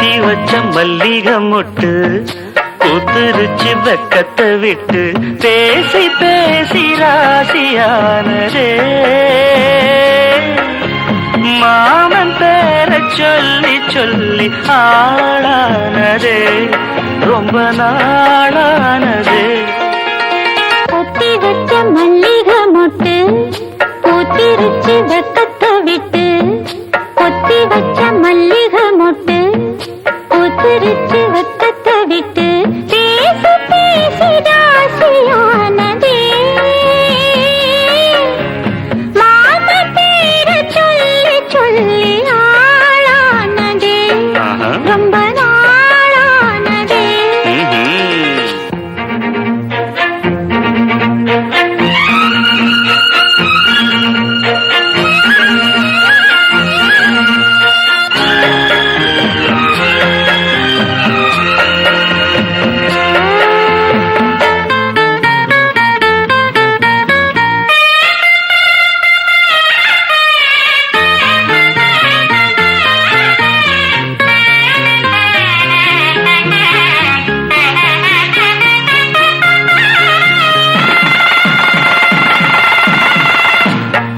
குத்தி வச்ச மல்லிகை மொட்டு கூத்துருச்சு வெக்கத்தை விட்டு பேசி பேசி ராசியானதே மாமன் பேர சொல்லி சொல்லி ஆளானதே ரொம்ப நாளானதே குத்தி வச்ச மல்லிகை மொட்டு கூத்திருச்சு வெக்கத்தை விட்டு குத்தி வச்ச மல்லிகை மொட்டு கூத்திருச்சு வெக்கத்தை விட்டு பேசி பேசி ராசியானதே மாம பேர சொல்லி சொல்லி ஆளானதே ரொம்ப நாளானதே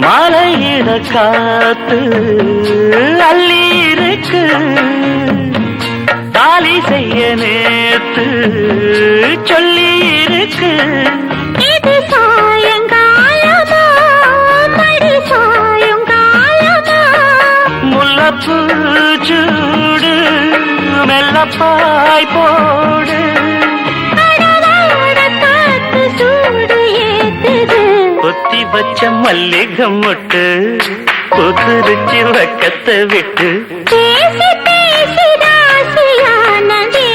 மாலையிட காத்து அள்ளி இருக்கு தாலி செய்ய நேத்து சொல்லி இருக்கு இது சாயங்காலமா மடி சாயங்காலமா முல்லப்பூ சூடு மெல்லப்பாய் போடு கடலோட காத்து சூடு ஏத்துது கொத்தி வச்ச மல்லிகை மொட்டு கொத்துருச்சு வெக்கத்தை விட்டு பேசி பேசி ராசியானதே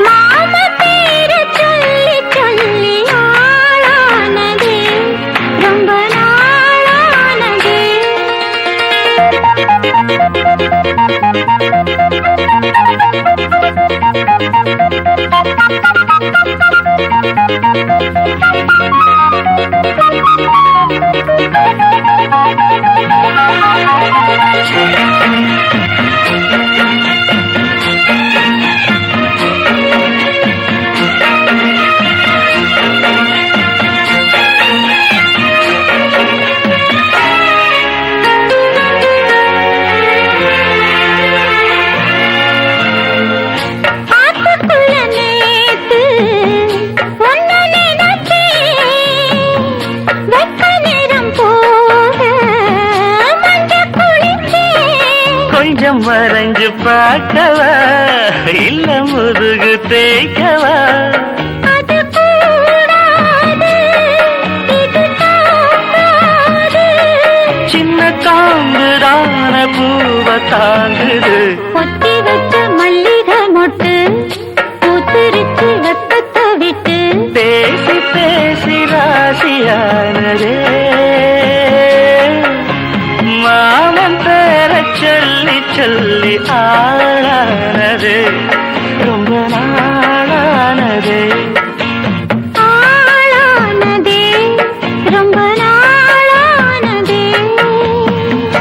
மாம பேர சொல்லி சொல்லி ஆளானதே ரொம்ப நாளானதே கொஞ்சம் மறைஞ்சு பார்க்கவா இல்ல முதுகு தேய்க்கவா அது கூடாது இது தாங்காது சின்ன காம்புதான பூவ தாங்குது